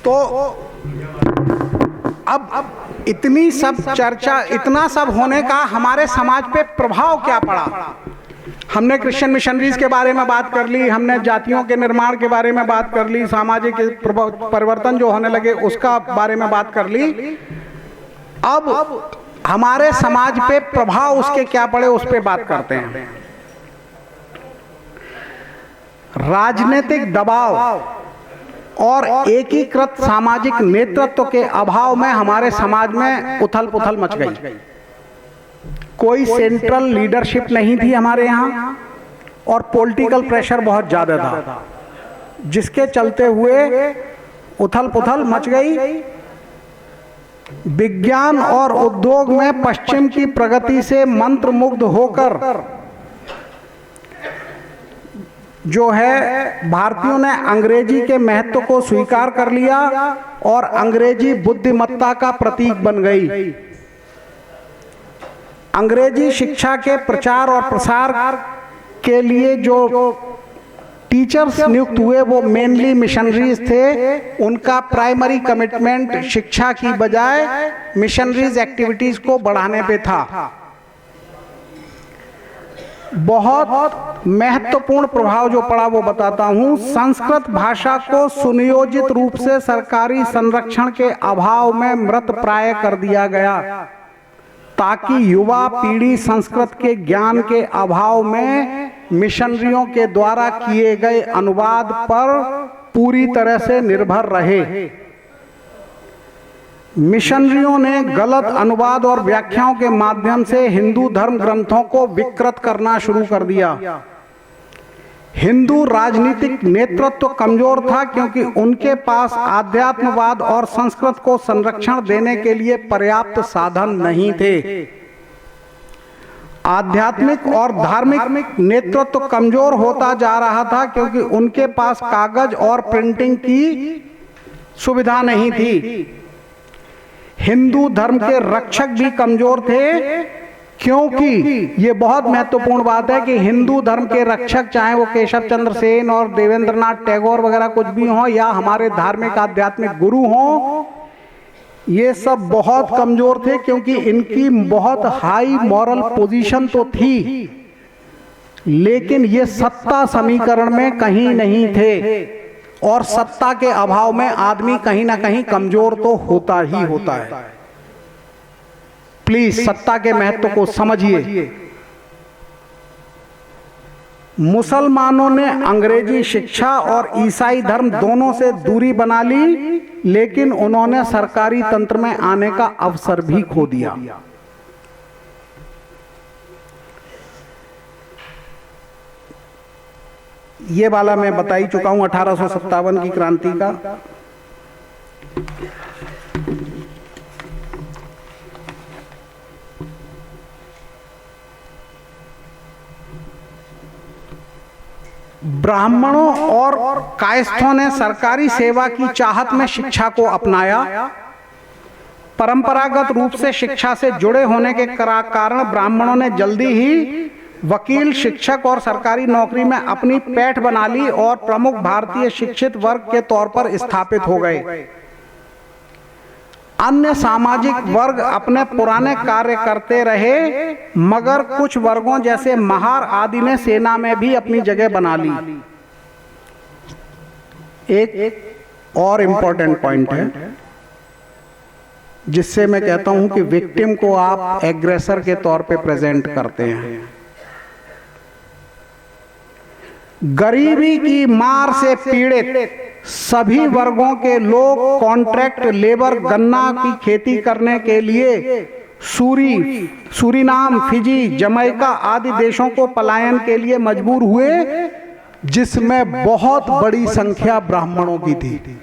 तो अब इतनी सब चर्चा, इतना सब होने का हमारे समाज पे प्रभाव क्या पड़ा? हमने क्रिश्चियन मिशनरीज के बारे में बात कर ली, हमने जातियों के निर्माण के बारे में बात कर ली, सामाजिक परिवर्तन जो होने लगे उसका बारे में बात कर ली। अब हमारे समाज पे प्रभाव उसके क्या पड़े उस पे बात करते हैं। राजनीतिक दबाव और एकीकृत सामाजिक नेतृत्व के अभाव में हमारे समाज में उथल पुथल मच गई। कोई सेंट्रल लीडरशिप नहीं थी हमारे यहाँ और पॉलिटिकल प्रेशर बहुत ज्यादा था, जिसके चलते हुए उथल पुथल मच गई। विज्ञान और उद्योग में पश्चिम की प्रगति से मंत्रमुग्ध होकर जो है भारतीयों ने अंग्रेजी के महत्व को स्वीकार कर लिया और अंग्रेजी बुद्धिमत्ता का प्रतीक बन गई। अंग्रेजी शिक्षा के प्रचार और प्रसार के लिए जो टीचर्स नियुक्त हुए वो मेनली मिशनरीज थे। उनका प्राइमरी कमिटमेंट शिक्षा की बजाय मिशनरीज एक्टिविटीज को बढ़ाने पे था। बहुत महत्वपूर्ण प्रभाव जो पड़ा वो बताता हूं। संस्कृत भाषा को सुनियोजित रूप से सरकारी संरक्षण के अभाव में मृत प्राय कर दिया गया, ताकि युवा पीढ़ी संस्कृत के ज्ञान के अभाव में मिशनरियों के द्वारा किए गए अनुवाद पर पूरी तरह से निर्भर रहे। मिशनरियों ने गलत अनुवाद और व्याख्याओं के माध्यम से हिंदू धर्म ग्रंथों को विकृत करना शुरू कर दिया। हिंदू राजनीतिक नेतृत्व कमजोर था क्योंकि उनके पास आध्यात्मवाद और संस्कृत को संरक्षण देने के लिए पर्याप्त साधन नहीं थे। आध्यात्मिक और धार्मिक नेतृत्व कमजोर होता जा रहा था क्योंकि उनके पास कागज और प्रिंटिंग की सुविधा नहीं थी। हिंदू धर्म के रक्षक भी कमजोर थे क्योंकि ये बहुत महत्वपूर्ण बात है कि हिंदू धर्म के रक्षक, चाहे वो केशव चंद्र सेन और देवेंद्रनाथ टैगोर वगैरह कुछ भी हों या हमारे धार्मिक आध्यात्मिक गुरु हों, ये सब बहुत कमजोर थे क्योंकि इनकी बहुत हाई मॉरल पोजीशन तो थी, लेकिन ये सत्ता समीकरण में कहीं नहीं थे। और सत्ता के अभाव में आदमी कहीं ना कहीं कमजोर तो होता ही होता है। प्लीज सत्ता के महत्व को समझिए। मुसलमानों ने अंग्रेजी शिक्षा और ईसाई धर्म दोनों से दूरी बना ली, लेकिन उन्होंने सरकारी तंत्र में आने का अवसर भी खो दिया। ये वाला मैं बता ही चुका हूं 1857 की क्रांति का। ब्राह्मणों और कायस्थों ने सरकारी सेवा की चाहत में शिक्षा को अपनाया। परंपरागत रूप से शिक्षा से जुड़े होने के कारण ब्राह्मणों ने जल्दी ही वकील, शिक्षक और सरकारी नौकरी में अपनी पैठ बना ली और प्रमुख भारतीय शिक्षित वर्ग के तौर पर स्थापित हो गए। अन्य सामाजिक वर्ग अपने पुराने कार्य करते रहे, मगर कुछ वर्गों जैसे महार आदि ने सेना में भी अपनी जगह बना ली। एक और इम्पोर्टेंट पॉइंट है जिससे मैं कहता हूं कि विक्टिम को आप एग्रेसर के तौर पे प्रेजेंट करते हैं। गरीबी की मार से पीड़ित सभी वर्गों के लोग कॉन्ट्रैक्ट लेबर गन्ना की खेती करने के लिए सूरीनाम, फिजी, जमैका आदि देशों को पलायन के लिए मजबूर हुए, जिसमें बहुत बड़ी संख्या ब्राह्मणों की थी।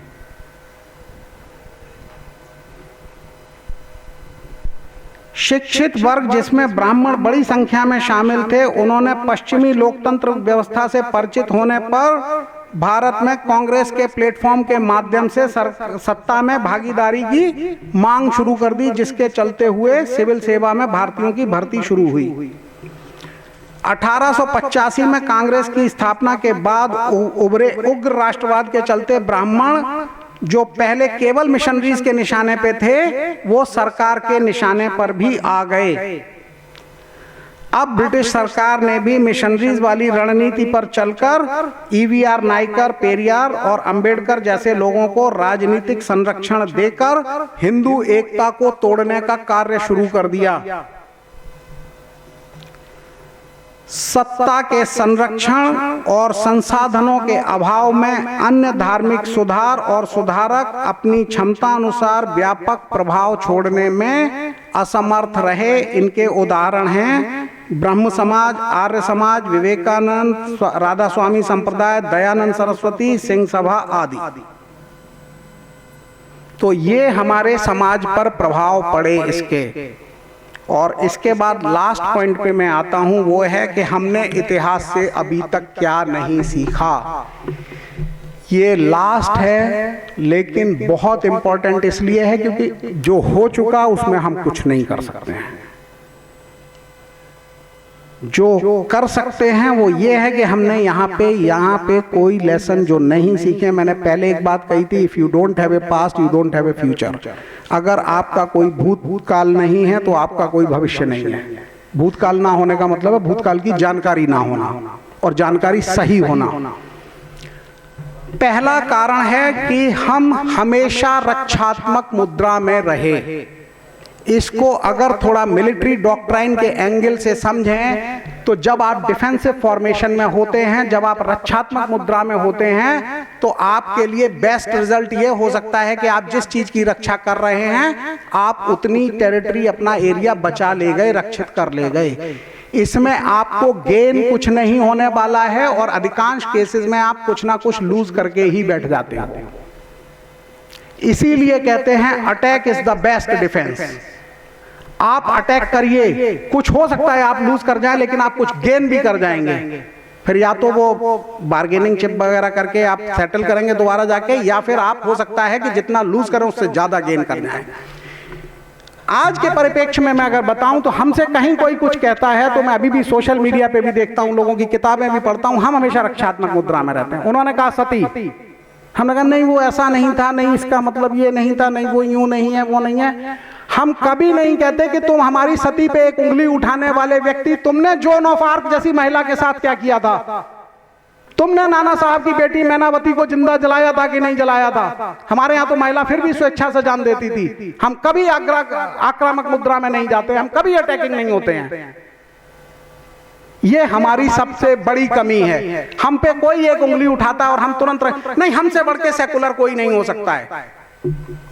शिक्षित वर्ग जिसमें ब्राह्मण बड़ी संख्या में शामिल थे, उन्होंने पश्चिमी लोकतंत्र व्यवस्था से परिचित होने पर भारत में कांग्रेस के प्लेटफॉर्म के माध्यम से सत्ता में भागीदारी की मांग शुरू कर दी, जिसके चलते हुए सिविल सेवा में भारतीयों की भर्ती शुरू हुई। 1885 में कांग्रेस की स्थापना के बाद उभरे उग्र राष्ट्रवाद के चलते ब्राह्मण जो पहले केवल मिशनरीज के निशाने पे थे वो सरकार के निशाने पर भी आ गए। अब ब्रिटिश सरकार ने भी मिशनरीज वाली रणनीति पर चलकर ईवीआर नायकर, पेरियार और अंबेडकर जैसे लोगों को राजनीतिक संरक्षण देकर हिंदू एकता को तोड़ने का कार्य शुरू कर दिया। सत्ता के संरक्षण और संसाधनों के अभाव में अन्य धार्मिक सुधार और सुधारक अपनी क्षमता अनुसार व्यापक प्रभाव छोड़ने में असमर्थ रहे। इनके उदाहरण हैं ब्रह्म समाज, आर्य समाज, विवेकानंद, राधा स्वामी संप्रदाय, दयानंद सरस्वती, सिंह सभा आदि। तो ये हमारे समाज पर प्रभाव पड़े इसके। और इसके बाद लास्ट पॉइंट पे मैं आता हूं, वो है कि हमने इतिहास से अभी तक क्या नहीं सीखा। ये लास्ट है लेकिन बहुत इंपॉर्टेंट इसलिए है क्योंकि जो हो चुका उसमें हम कुछ नहीं कर सकते हैं। जो कर सकते हैं वो ये है कि हमने यहाँ पे कोई लेसन जो नहीं सीखे। मैंने पहले एक बात कही थी, if you don't have a past you don't have a future. अगर आपका कोई भूतकाल नहीं है तो आपका कोई भविष्य नहीं है। भूतकाल ना होने का मतलब है भूतकाल की जानकारी ना होना और जानकारी सही होना। पहला कारण है कि हम हमेशा रक्षात्मक मुद्रा में रहे। इसको अगर थोड़ा मिलिट्री डॉक्ट्राइन के एंगल से समझें तो जब आप डिफेंसिव फॉर्मेशन में होते हैं, जब आप रक्षात्मक मुद्रा में होते हैं, तो आपके लिए बेस्ट रिजल्ट ये हो सकता है कि आप जिस चीज की रक्षा कर रहे हैं आप उतनी टेरिटरी, अपना एरिया बचा ले गए, रक्षित कर ले गए। इसमें आपको गेन कुछ नहीं होने वाला है और अधिकांश केसेस में आप कुछ ना कुछ लूज करके ही बैठ जाते हैं। इसीलिए कहते हैं attack is the best defence. आप अटैक करिए, कुछ हो सकता है आप लूज कर जाएं लेकिन आप कुछ गेन भी कर जाएंगे। फिर या तो वो बार्गेनिंग चिप वगैरह करके आप सेटल करेंगे दोबारा जाके, या फिर आप हो सकता है कि जितना लूज करें उससे ज्यादा गेन कर जाएं। आज के परिप्रेक्ष्य में मैं अगर बताऊं तो हमसे कहीं कोई कुछ कहता है तो मैं अभी भी सोशल मीडिया पे भी देखता हूं, लोगों की किताबें भी पढ़ता हूं, हम हमेशा रक्षात्मक मुद्रा में रहते हैं। उन्होंने कहा सती, हमने कहा नहीं वो ऐसा नहीं था, नहीं इसका मतलब ये नहीं था, नहीं वो यूं नहीं है, वो नहीं है। हम कभी नहीं कहते कि तुम हमारी सती पे एक उंगली उठाने वाले व्यक्ति, तुमने जोन ऑफ आर्क जैसी महिला के साथ क्या किया था? तुमने नाना साहब की बेटी मैनावती को जिंदा जलाया था कि नहीं जलाया था? हमारे यहाँ तो महिला फिर भी स्वेच्छा से जान देती थी। हम कभी आक्रामक मुद्रा में नहीं जाते, हम कभी अटैकिंग नहीं होते हैं। ये हमारी सबसे बड़ी कमी है। हम पे कोई एक उंगली उठाता है और हम तुरंत नहीं, हमसे बढ़ के सेकुलर कोई नहीं हो सकता है।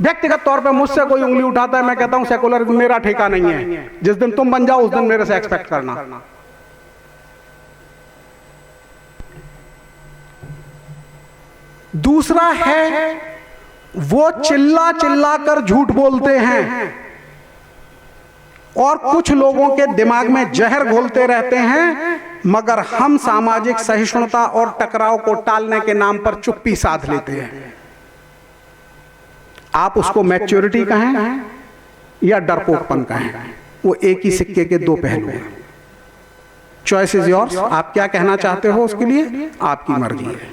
व्यक्तिगत तौर पे मुझसे कोई उंगली उठाता है, मैं कहता हूं सेकुलर मेरा ठेका नहीं है। जिस दिन तुम बन जाओ उस दिन मेरे से एक्सपेक्ट करना। दूसरा है वो चिल्ला चिल्ला कर झूठ बोलते हैं और कुछ लोगों के दिमाग में जहर घोलते रहते हैं, मगर हम सामाजिक सहिष्णुता और टकराव को टालने के नाम पर चुप्पी साध लेते हैं। आप उसको मैच्योरिटी कहें या डरपोकपन कहें, वो एक ही सिक्के के दो पहलू हैं। Choice is yours. आप क्या कहना चाहते हो उसके लिए आपकी मर्जी है।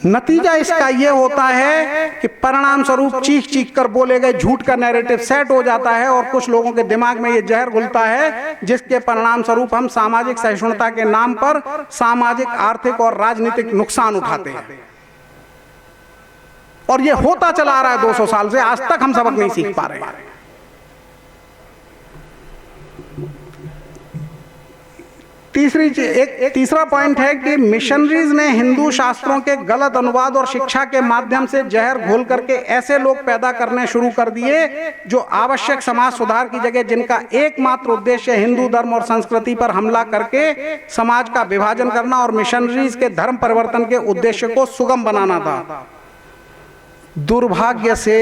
नतीजा इसका यह होता है कि परिणाम स्वरूप चीख चीख कर बोले गए झूठ का नैरेटिव सेट हो जाता है और कुछ लोगों के दिमाग में यह जहर घुलता है, जिसके परिणाम स्वरूप हम सामाजिक सहिष्णुता के नाम पर सामाजिक, आर्थिक और राजनीतिक नुकसान उठाते हैं। और यह होता चला आ रहा है 200 साल से, आज तक हम सबक नहीं सीख पा रहे हैं। तीसरा पॉइंट है कि मिशनरीज ने हिंदू शास्त्रों के गलत अनुवाद और शिक्षा के माध्यम से जहर घोल करके ऐसे लोग पैदा करने शुरू कर दिए जो आवश्यक समाज सुधार की जगह, जिनका एकमात्र उद्देश्य हिंदू धर्म और संस्कृति पर हमला करके समाज का विभाजन करना और मिशनरीज के धर्म परिवर्तन के उद्देश्य को सुगम बनाना था। दुर्भाग्य से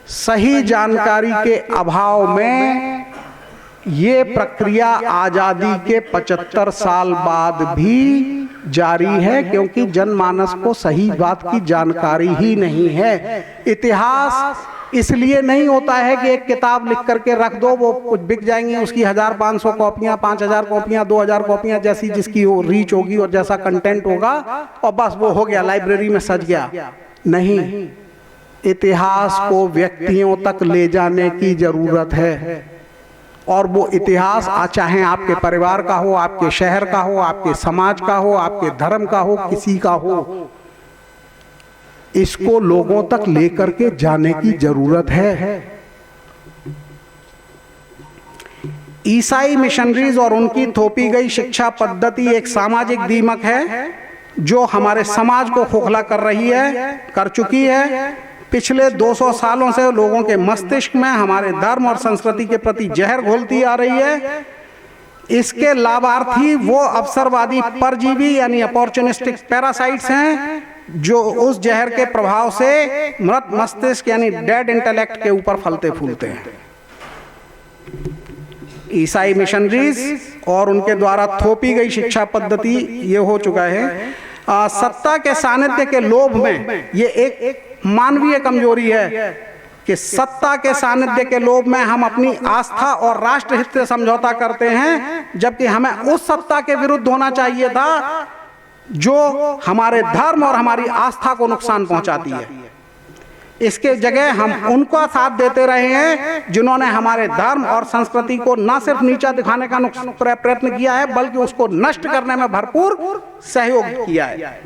सही जानकारी के अभाव में ये प्रक्रिया आजादी के 75 साल बाद भी जारी है, क्योंकि जनमानस को सही बात की जानकारी ही नहीं है। इतिहास इसलिए नहीं होता है कि एक किताब लिख करके रख दो, वो कुछ बिक जाएंगी, उसकी 1500 कॉपियां, 5000 कॉपियां, 2000 कॉपियां, जैसी जिसकी हो रीच होगी और जैसा कंटेंट होगा, और बस वो हो गया, लाइब्रेरी में सज गया। नहीं, इतिहास को व्यक्तियों तक ले जाने की जरूरत है। और वो इतिहास चाहे आपके परिवार का हो, आपके शहर का हो, आपके समाज का हो, आपके धर्म का हो, किसी का हो, इसको लोगों तक लेकर के जाने की जरूरत है। ईसाई मिशनरीज और उनकी थोपी गई शिक्षा पद्धति एक सामाजिक दीमक है जो हमारे समाज को खोखला कर रही है, कर चुकी है। पिछले 200 सालों से लोगों के मस्तिष्क में हमारे धर्म और संस्कृति के प्रति जहर घोलती आ रही है। इसके लाभार्थी वो अवसरवादी परजीवी यानी अपॉर्चुनिस्टिक पैरासाइट्स हैं जो उस जहर के प्रभाव से मृत मस्तिष्क यानी डेड इंटेलेक्ट के ऊपर फलते फूलते हैं। ईसाई मिशनरीज और उनके द्वारा थोपी गई शिक्षा पद्धति ये हो चुका है। सत्ता के सानिध्य के लोभ में, ये एक मानवीय कमजोरी है कि सत्ता के सानिध्य के लोभ में हम अपनी आस्था और राष्ट्रहित से समझौता करते हैं, जबकि हमें उस सत्ता के विरुद्ध होना चाहिए था जो हमारे धर्म और हमारी आस्था को नुकसान पहुंचाती है। इसके जगह हम उनका साथ देते रहे हैं जिन्होंने हमारे धर्म और संस्कृति को न सिर्फ नीचा दिखाने का प्रयत्न किया है, बल्कि उसको नष्ट करने में भरपूर सहयोग किया है।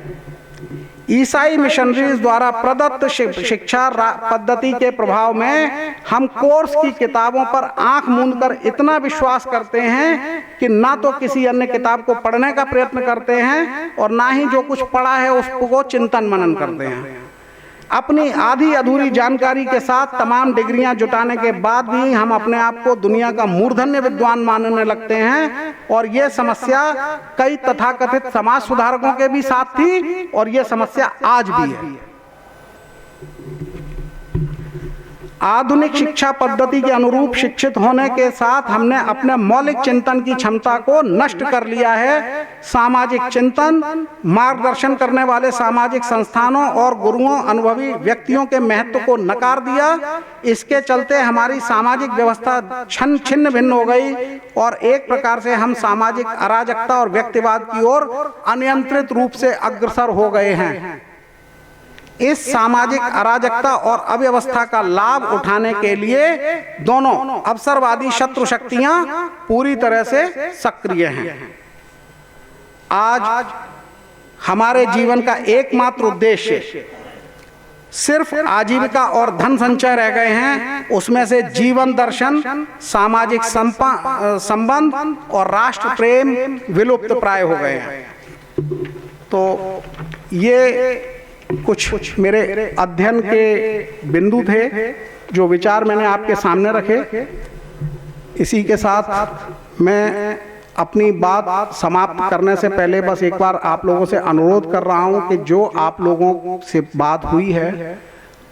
ईसाई मिशनरीज द्वारा प्रदत्त शिक्षा पद्धति के प्रभाव में हम कोर्स की किताबों पर आंख मूंदकर इतना विश्वास करते हैं कि ना तो किसी अन्य किताब को पढ़ने का प्रयत्न करते हैं और ना ही जो कुछ पढ़ा है उसको चिंतन मनन करते हैं। अपनी आधी अधूरी जानकारी के साथ तमाम डिग्रियां जुटाने के बाद भी हम अपने आप को दुनिया का मूर्धन्य विद्वान मानने लगते हैं, और यह समस्या कई तथाकथित समाज सुधारकों के भी साथ थी और यह समस्या आज भी है। आधुनिक शिक्षा पद्धति के अनुरूप शिक्षित होने के साथ हमने अपने मौलिक चिंतन की क्षमता को नष्ट कर लिया है। सामाजिक चिंतन, मार्गदर्शन करने वाले सामाजिक संस्थानों और गुरुओं, अनुभवी व्यक्तियों के महत्व को नकार दिया। इसके चलते हमारी सामाजिक व्यवस्था छिन्न भिन्न हो गई और एक प्रकार से हम सामाजिक अराजकता और व्यक्तिवाद की ओर अनियंत्रित रूप से अग्रसर हो गए हैं। इस सामाजिक अराजकता और अव्यवस्था का लाभ उठाने के लिए दोनों अवसरवादी शत्रु शक्तियां पूरी तरह से सक्रिय हैं। आज हमारे जीवन का एकमात्र उद्देश्य सिर्फ आजीविका और धन संचय रह गए हैं। उसमें से जीवन दर्शन, सामाजिक संबंध और राष्ट्र प्रेम विलुप्त प्राय हो गए हैं। तो ये कुछ मेरे अध्ययन के बिंदु थे जो विचार मैंने आपके सामने रखे। इसी के साथ मैं अपनी बात समाप्त करने से पहले बस एक बार आप लोगों से अनुरोध कर रहा हूं कि जो आप लोगों से बात हुई है,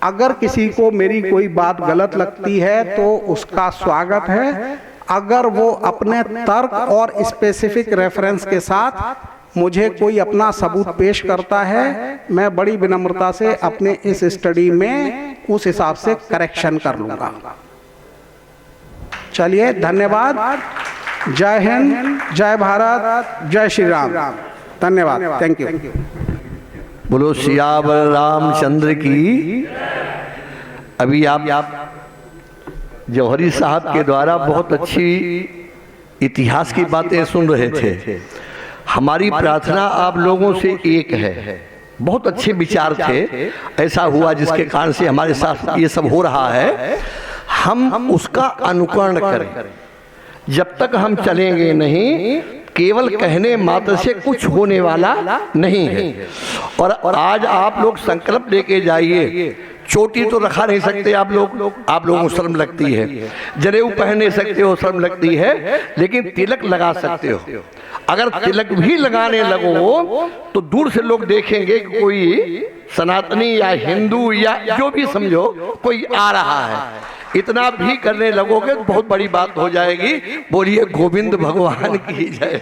अगर किसी को मेरी कोई बात गलत लगती है तो उसका स्वागत है। अगर वो अपने तर्क और स्पेसिफिक रेफरेंस के साथ मुझे कोई अपना सबूत पेश करता है, मैं बड़ी विनम्रता से अपने इस स्टडी में उस हिसाब से करेक्शन कर लूंगा। चलिए, धन्यवाद। जय हिंद, जय भारत, जय श्री राम। धन्यवाद, थैंक यू। बोलो सियावर रामचंद्र की। अभी आप जौहरी साहब के द्वारा बहुत अच्छी इतिहास की बातें सुन रहे थे। हमारी प्रार्थना आप लोगों से एक है। बहुत अच्छे विचार थे, ऐसा हुआ जिसके कारण से हमारे साथ ये सब हो रहा है। हम उसका अनुकरण करें। जब तक हम चलेंगे नहीं, केवल कहने मात्र से कुछ होने वाला नहीं है। और आज आप लोग संकल्प लेके जाइए। चोटी तो रखा नहीं सकते आप लोगों को शर्म लगती है, जनेऊ पहन नहीं सकते हो, शर्म लगती है, लेकिन तिलक लगा सकते हो। अगर तिलक भी लगाने लगो तो दूर से लोग देखेंगे कि कोई सनातनी या हिंदू या जो भी समझो कोई आ रहा है। इतना भी करने लगोगे तो बहुत बड़ी बात हो जाएगी। बोलिए गोविंद भगवान की जय।